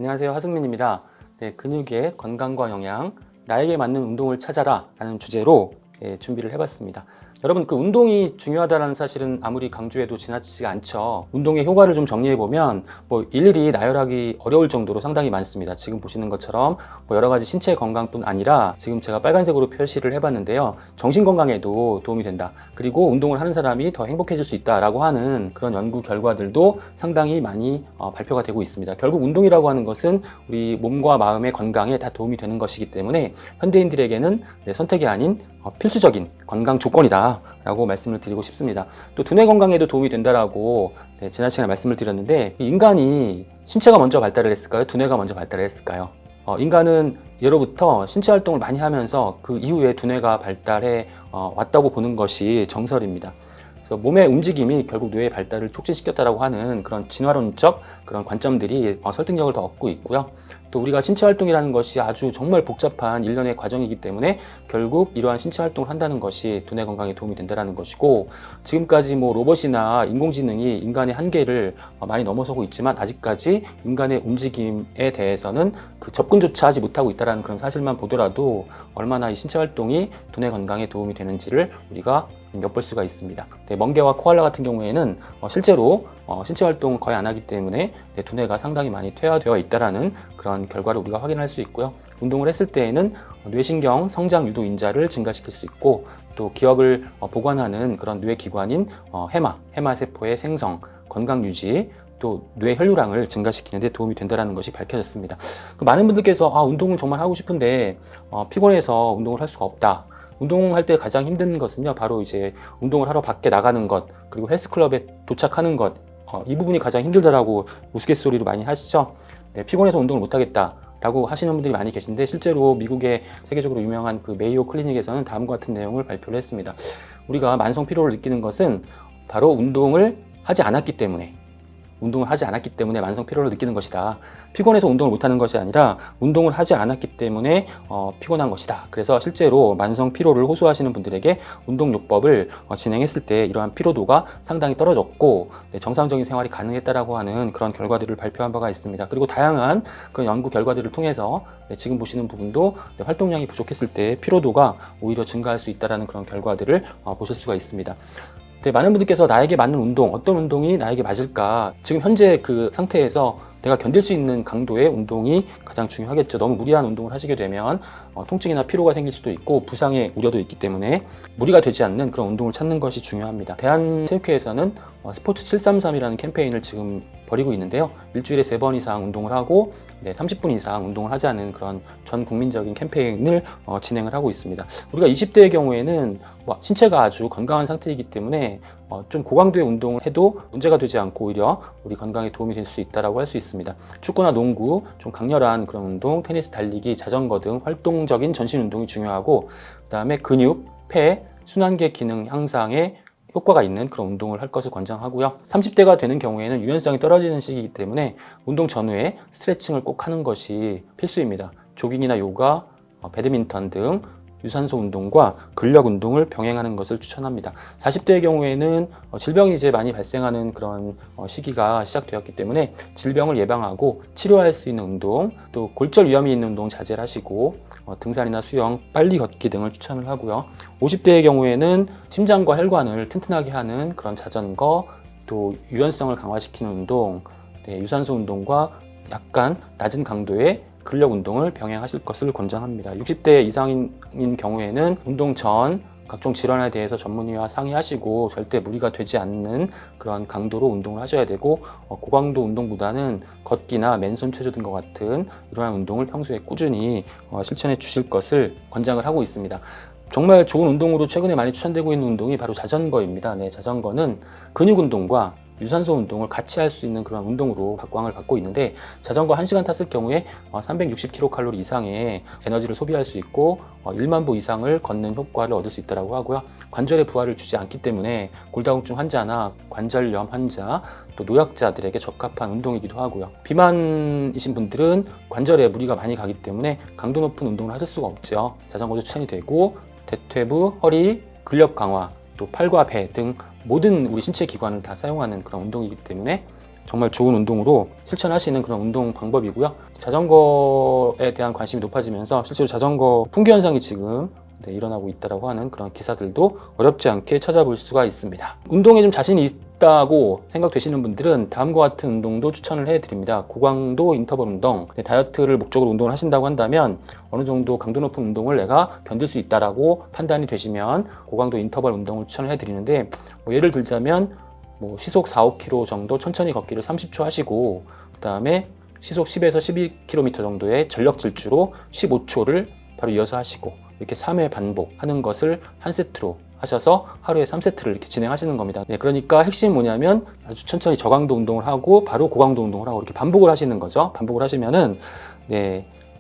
안녕하세요. 하승민입니다. 근육의 건강과 영양, 나에게 맞는 운동을 찾아라 라는 주제로 준비를 해봤습니다. 여러분, 운동이 중요하다는 사실은 아무리 강조해도 지나치지가 않죠. 운동의 효과를 좀 정리해보면 일일이 나열하기 어려울 정도로 상당히 많습니다. 지금 보시는 것처럼 여러 가지 신체 건강뿐 아니라 지금 제가 빨간색으로 표시를 해봤는데요. 정신 건강에도 도움이 된다. 그리고 운동을 하는 사람이 더 행복해질 수 있다라고 하는 그런 연구 결과들도 상당히 많이 발표가 되고 있습니다. 결국 운동이라고 하는 것은 우리 몸과 마음의 건강에 다 도움이 되는 것이기 때문에 현대인들에게는 선택이 아닌 필수적인 건강 조건이다 라고 말씀을 드리고 싶습니다. 또 두뇌 건강에도 도움이 된다라고 지난 시간에 말씀을 드렸는데, 인간이 신체가 먼저 발달을 했을까요? 두뇌가 먼저 발달을 했을까요? 인간은 예로부터 신체 활동을 많이 하면서 그 이후에 두뇌가 발달해 왔다고 보는 것이 정설입니다. 그래서 몸의 움직임이 결국 뇌의 발달을 촉진시켰다라고 하는 그런 진화론적 그런 관점들이 설득력을 더 얻고 있고요. 또 우리가 신체 활동이라는 것이 아주 정말 복잡한 일련의 과정이기 때문에 결국 이러한 신체 활동을 한다는 것이 두뇌 건강에 도움이 된다는 것이고, 지금까지 로봇이나 인공지능이 인간의 한계를 많이 넘어서고 있지만 아직까지 인간의 움직임에 대해서는 그 접근조차 하지 못하고 있다는 그런 사실만 보더라도 얼마나 이 신체 활동이 두뇌 건강에 도움이 되는지를 우리가 엿볼 수가 있습니다. 멍게와 코알라 같은 경우에는 실제로 신체 활동을 거의 안 하기 때문에 두뇌가 상당히 많이 퇴화되어 있다는 그런 결과를 우리가 확인할 수 있고요. 운동을 했을 때에는 뇌신경 성장 유도 인자를 증가시킬 수 있고, 또 기억을 보관하는 그런 뇌 기관인 해마 세포의 생성, 건강 유지, 또 뇌 혈류량을 증가시키는 데 도움이 된다는 것이 밝혀졌습니다. 많은 분들께서 운동을 정말 하고 싶은데 피곤해서 운동을 할 수가 없다. 운동할 때 가장 힘든 것은요, 바로 이제 운동을 하러 밖에 나가는 것, 그리고 헬스클럽에 도착하는 것, 이 부분이 가장 힘들다라고 우스갯소리로 많이 하시죠. 피곤해서 운동을 못하겠다 라고 하시는 분들이 많이 계신데, 실제로 미국의 세계적으로 유명한 그 메이오 클리닉에서는 다음과 같은 내용을 발표를 했습니다. 우리가 만성 피로를 느끼는 것은 바로 운동을 하지 않았기 때문에 만성 피로를 느끼는 것이다. 피곤해서 운동을 못하는 것이 아니라 운동을 하지 않았기 때문에 피곤한 것이다. 그래서 실제로 만성 피로를 호소하시는 분들에게 운동요법을 진행했을 때 이러한 피로도가 상당히 떨어졌고 정상적인 생활이 가능했다라고 하는 그런 결과들을 발표한 바가 있습니다. 그리고 다양한 그런 연구 결과들을 통해서 지금 보시는 부분도 활동량이 부족했을 때 피로도가 오히려 증가할 수 있다는 그런 결과들을 보실 수가 있습니다. 많은 분들께서 나에게 맞는 운동, 어떤 운동이 나에게 맞을까? 지금 현재 그 상태에서 내가 견딜 수 있는 강도의 운동이 가장 중요하겠죠. 너무 무리한 운동을 하시게 되면 통증이나 피로가 생길 수도 있고 부상의 우려도 있기 때문에 무리가 되지 않는 그런 운동을 찾는 것이 중요합니다. 대한체육회에서는 스포츠 733이라는 캠페인을 지금 벌이고 있는데요. 일주일에 3번 이상 운동을 하고 30분 이상 운동을 하지 않는 그런 전 국민적인 캠페인을 진행을 하고 있습니다. 우리가 20대의 경우에는 신체가 아주 건강한 상태이기 때문에 좀 고강도의 운동을 해도 문제가 되지 않고 오히려 우리 건강에 도움이 될 수 있다고 할 수 있습니다. 축구나 농구, 좀 강렬한 그런 운동, 테니스, 달리기, 자전거 등 활동적인 전신 운동이 중요하고, 그다음에 근육, 폐, 순환계 기능 향상에 효과가 있는 그런 운동을 할 것을 권장하고요. 30대가 되는 경우에는 유연성이 떨어지는 시기이기 때문에 운동 전후에 스트레칭을 꼭 하는 것이 필수입니다. 조깅이나 요가, 배드민턴 등 유산소 운동과 근력 운동을 병행하는 것을 추천합니다. 40대의 경우에는 질병이 이제 많이 발생하는 그런 시기가 시작되었기 때문에 질병을 예방하고 치료할 수 있는 운동, 또 골절 위험이 있는 운동 자제를 하시고 등산이나 수영, 빨리 걷기 등을 추천을 하고요. 50대의 경우에는 심장과 혈관을 튼튼하게 하는 그런 자전거, 또 유연성을 강화시키는 운동, 유산소 운동과 약간 낮은 강도의 근력 운동을 병행하실 것을 권장합니다. 60대 이상인 경우에는 운동 전 각종 질환에 대해서 전문의와 상의하시고 절대 무리가 되지 않는 그런 강도로 운동을 하셔야 되고, 고강도 운동보다는 걷기나 맨손 체조 등과 같은 이러한 운동을 평소에 꾸준히 실천해 주실 것을 권장을 하고 있습니다. 정말 좋은 운동으로 최근에 많이 추천되고 있는 운동이 바로 자전거입니다. 자전거는 근육 운동과 유산소 운동을 같이 할 수 있는 그런 운동으로 각광을 받고 있는데, 자전거 1시간 탔을 경우에 360kcal 이상의 에너지를 소비할 수 있고 1만 보 이상을 걷는 효과를 얻을 수 있다고 하고요. 관절에 부하를 주지 않기 때문에 골다공증 환자나 관절염 환자, 또 노약자들에게 적합한 운동이기도 하고요. 비만이신 분들은 관절에 무리가 많이 가기 때문에 강도 높은 운동을 하실 수가 없죠. 자전거도 추천이 되고, 대퇴부, 허리, 근력 강화, 또 팔과 배 등 모든 우리 신체 기관을 다 사용하는 그런 운동이기 때문에 정말 좋은 운동으로 실천하시는 그런 운동 방법이고요. 자전거에 대한 관심이 높아지면서 실제로 자전거 풍기 현상이 지금 일어나고 있다고 하는 그런 기사들도 어렵지 않게 찾아볼 수가 있습니다. 운동에 좀 자신이 있다고 생각되시는 분들은 다음과 같은 운동도 추천을 해드립니다. 고강도 인터벌 운동, 다이어트를 목적으로 운동을 하신다고 한다면 어느 정도 강도 높은 운동을 내가 견딜 수 있다라고 판단이 되시면 고강도 인터벌 운동을 추천을 해드리는데, 예를 들자면 시속 4-5km 정도 천천히 걷기를 30초 하시고, 그 다음에 시속 10에서 12km 정도의 전력 질주로 15초를 바로 이어서 하시고, 이렇게 3회 반복하는 것을 한 세트로 하셔서 하루에 3세트를 이렇게 진행하시는 겁니다. 그러니까 핵심이 뭐냐면 아주 천천히 저강도 운동을 하고 바로 고강도 운동을 하고 이렇게 반복을 하시는 거죠. 반복을 하시면은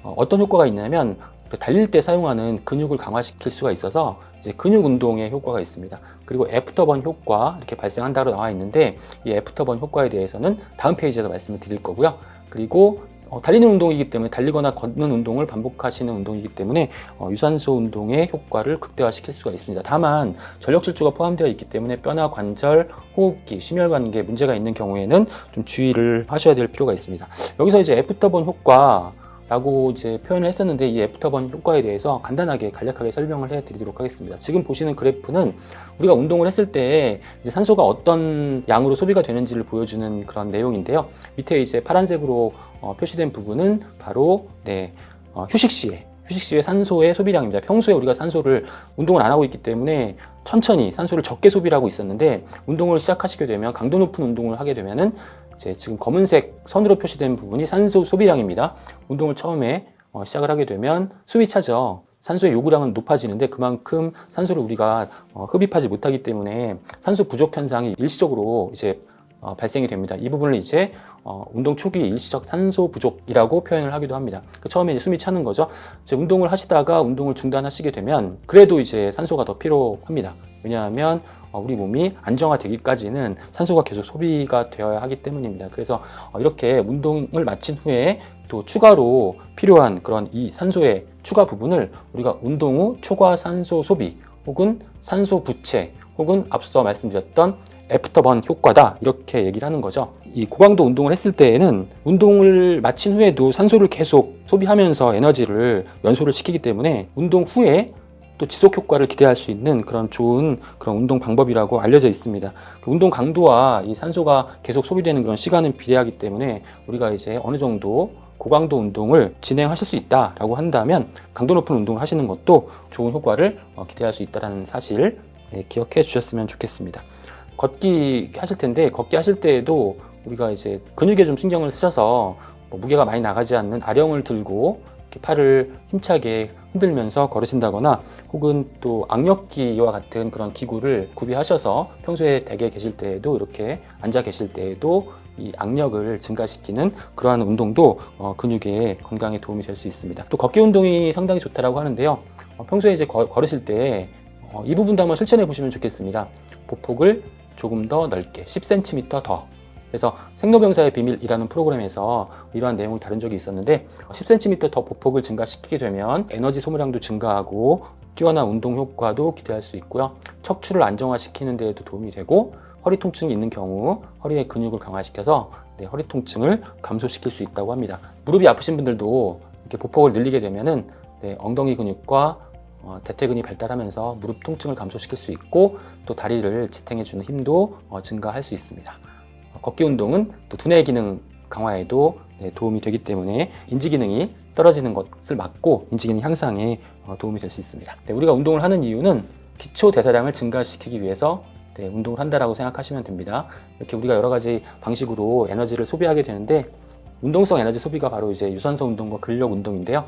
어떤 효과가 있냐면 달릴 때 사용하는 근육을 강화시킬 수가 있어서 이제 근육 운동의 효과가 있습니다. 그리고 애프터번 효과 이렇게 발생한다고 나와 있는데, 이 애프터번 효과에 대해서는 다음 페이지에서 말씀을 드릴 거고요. 그리고 달리는 운동이기 때문에, 달리거나 걷는 운동을 반복하시는 운동이기 때문에 유산소 운동의 효과를 극대화시킬 수가 있습니다. 다만 전력 질주가 포함되어 있기 때문에 뼈나 관절, 호흡기, 심혈관계에 문제가 있는 경우에는 좀 주의를 하셔야 될 필요가 있습니다. 여기서 이제 애프터번 효과라고 이제 표현을 했었는데, 이 애프터번 효과에 대해서 간단하게 간략하게 설명을 해드리도록 하겠습니다. 지금 보시는 그래프는 우리가 운동을 했을 때 이제 산소가 어떤 양으로 소비가 되는지를 보여주는 그런 내용인데요. 밑에 이제 파란색으로 표시된 부분은 바로 휴식 시에 산소의 소비량입니다. 평소에 우리가 산소를 운동을 안 하고 있기 때문에 천천히 산소를 적게 소비를 하고 있었는데, 운동을 시작하시게 되면, 강도 높은 운동을 하게 되면은 이제 지금 검은색 선으로 표시된 부분이 산소 소비량입니다. 운동을 처음에 시작을 하게 되면 숨이 차죠. 산소의 요구량은 높아지는데 그만큼 산소를 우리가 흡입하지 못하기 때문에 산소 부족 현상이 일시적으로 이제 발생이 됩니다. 이 부분을 이제 운동 초기 일시적 산소 부족이라고 표현을 하기도 합니다. 처음에 이제 숨이 차는 거죠. 이제 운동을 하시다가 운동을 중단하시게 되면 그래도 이제 산소가 더 필요합니다. 왜냐하면 우리 몸이 안정화되기까지는 산소가 계속 소비가 되어야 하기 때문입니다. 그래서 이렇게 운동을 마친 후에 또 추가로 필요한 그런 이 산소의 추가 부분을 우리가 운동 후 초과 산소 소비 혹은 산소 부채 혹은 앞서 말씀드렸던 애프터번 효과다, 이렇게 얘기를 하는 거죠. 이 고강도 운동을 했을 때에는 운동을 마친 후에도 산소를 계속 소비하면서 에너지를 연소를 시키기 때문에 운동 후에 또 지속 효과를 기대할 수 있는 그런 좋은 그런 운동 방법이라고 알려져 있습니다. 운동 강도와 이 산소가 계속 소비되는 그런 시간은 비례하기 때문에 우리가 이제 어느 정도 고강도 운동을 진행하실 수 있다라고 한다면 강도 높은 운동을 하시는 것도 좋은 효과를 기대할 수 있다는 사실 기억해 주셨으면 좋겠습니다. 걷기 하실 텐데, 걷기 하실 때에도 우리가 이제 근육에 좀 신경을 쓰셔서 무게가 많이 나가지 않는 아령을 들고 이렇게 팔을 힘차게 흔들면서 걸으신다거나, 혹은 또 악력기와 같은 그런 기구를 구비하셔서 평소에 댁에 계실 때에도 이렇게 앉아 계실 때에도 이 악력을 증가시키는 그러한 운동도 근육의 건강에 도움이 될 수 있습니다. 또 걷기 운동이 상당히 좋다라고 하는데요. 평소에 이제 걸으실 때 이 부분도 한번 실천해 보시면 좋겠습니다. 보폭을 조금 더 넓게 10cm 더. 그래서 생로병사의 비밀이라는 프로그램에서 이러한 내용을 다룬 적이 있었는데, 10cm 더 보폭을 증가시키게 되면 에너지 소모량도 증가하고 뛰어난 운동 효과도 기대할 수 있고요. 척추를 안정화시키는 데에도 도움이 되고, 허리 통증이 있는 경우 허리의 근육을 강화시켜서 허리 통증을 감소시킬 수 있다고 합니다. 무릎이 아프신 분들도 이렇게 보폭을 늘리게 되면은 엉덩이 근육과 대퇴근이 발달하면서 무릎 통증을 감소시킬 수 있고, 또 다리를 지탱해주는 힘도 증가할 수 있습니다. 걷기 운동은 또 두뇌 기능 강화에도 도움이 되기 때문에 인지 기능이 떨어지는 것을 막고 인지 기능 향상에 도움이 될 수 있습니다. 우리가 운동을 하는 이유는 기초 대사량을 증가시키기 위해서 운동을 한다라고 생각하시면 됩니다. 이렇게 우리가 여러 가지 방식으로 에너지를 소비하게 되는데, 운동성 에너지 소비가 바로 이제 유산소 운동과 근력 운동인데요.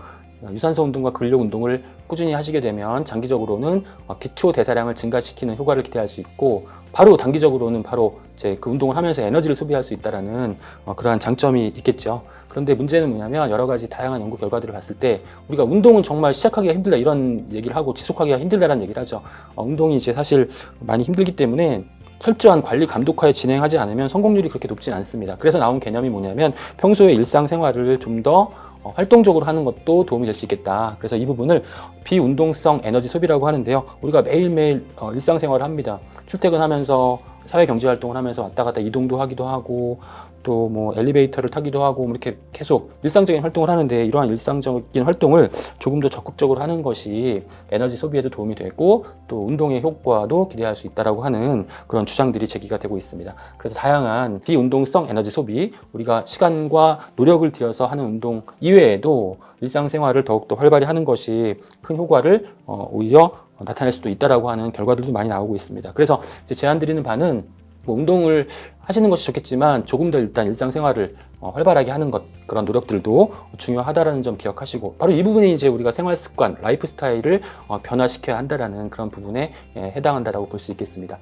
유산소 운동과 근력 운동을 꾸준히 하시게 되면 장기적으로는 기초 대사량을 증가시키는 효과를 기대할 수 있고, 바로 단기적으로는 바로 이제 그 운동을 하면서 에너지를 소비할 수 있다라는 그러한 장점이 있겠죠. 그런데 문제는 뭐냐면, 여러 가지 다양한 연구 결과들을 봤을 때 우리가 운동은 정말 시작하기가 힘들다 이런 얘기를 하고 지속하기가 힘들다라는 얘기를 하죠. 운동이 이제 사실 많이 힘들기 때문에 철저한 관리 감독하에 진행하지 않으면 성공률이 그렇게 높진 않습니다. 그래서 나온 개념이 뭐냐면, 평소에 일상생활을 좀 더 활동적으로 하는 것도 도움이 될 수 있겠다. 그래서 이 부분을 비운동성 에너지 소비라고 하는데요. 우리가 매일매일 일상생활을 합니다. 출퇴근하면서 사회경제활동을 하면서 왔다 갔다 이동도 하기도 하고, 또 뭐 엘리베이터를 타기도 하고 이렇게 계속 일상적인 활동을 하는데, 이러한 일상적인 활동을 조금 더 적극적으로 하는 것이 에너지 소비에도 도움이 되고 또 운동의 효과도 기대할 수 있다라고 하는 그런 주장들이 제기가 되고 있습니다. 그래서 다양한 비운동성 에너지 소비, 우리가 시간과 노력을 들여서 하는 운동 이외에도 일상생활을 더욱더 활발히 하는 것이 큰 효과를 오히려 나타낼 수도 있다라고 하는 결과들도 많이 나오고 있습니다. 그래서 이제 제안드리는 바는 뭐 운동을 하시는 것이 좋겠지만 조금 더 일단 일상생활을 활발하게 하는 것, 그런 노력들도 중요하다라는 점 기억하시고, 바로 이 부분이 이제 우리가 생활 습관, 라이프 스타일을 변화시켜야 한다라는 그런 부분에 해당한다라고 볼 수 있겠습니다.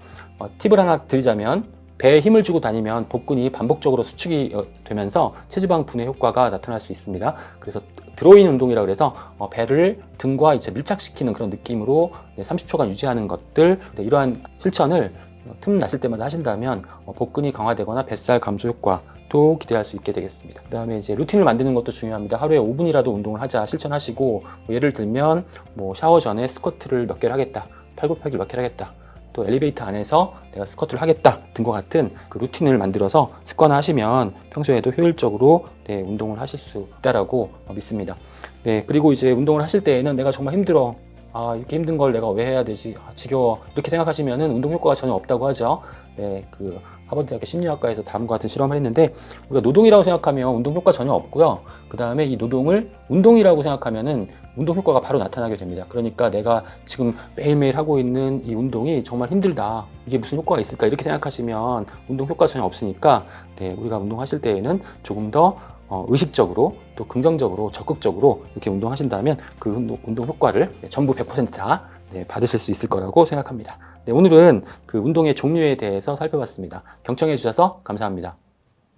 팁을 하나 드리자면, 배에 힘을 주고 다니면 복근이 반복적으로 수축이 되면서 체지방 분해 효과가 나타날 수 있습니다. 그래서 드로잉 운동이라고 해서 배를 등과 이제 밀착시키는 그런 느낌으로 30초간 유지하는 것들, 이러한 실천을 틈 나실 때마다 하신다면 복근이 강화되거나 뱃살 감소 효과도 기대할 수 있게 되겠습니다. 그 다음에 이제 루틴을 만드는 것도 중요합니다. 하루에 5분이라도 운동을 하자 실천하시고, 예를 들면 뭐 샤워 전에 스쿼트를 몇 개를 하겠다, 팔굽혀펴기를 몇 개를 하겠다, 또 엘리베이터 안에서 내가 스쿼트를 하겠다 등과 같은 그 루틴을 만들어서 습관화하시면 평소에도 효율적으로 운동을 하실 수 있다라고 믿습니다. 그리고 이제 운동을 하실 때에는 내가 정말 힘들어, 이렇게 힘든 걸 내가 왜 해야 되지? 지겨워. 이렇게 생각하시면은 운동 효과가 전혀 없다고 하죠. 그 하버드대학교 심리학과에서 다음과 같은 실험을 했는데, 우리가 노동이라고 생각하면 운동 효과 전혀 없고요. 그 다음에 이 노동을 운동이라고 생각하면은 운동 효과가 바로 나타나게 됩니다. 그러니까 내가 지금 매일매일 하고 있는 이 운동이 정말 힘들다, 이게 무슨 효과가 있을까, 이렇게 생각하시면 운동 효과 전혀 없으니까 우리가 운동하실 때에는 조금 더 의식적으로 또 긍정적으로 적극적으로 이렇게 운동하신다면 그 운동 효과를 전부 100% 다 받으실 수 있을 거라고 생각합니다. 오늘은 그 운동의 종류에 대해서 살펴봤습니다. 경청해 주셔서 감사합니다.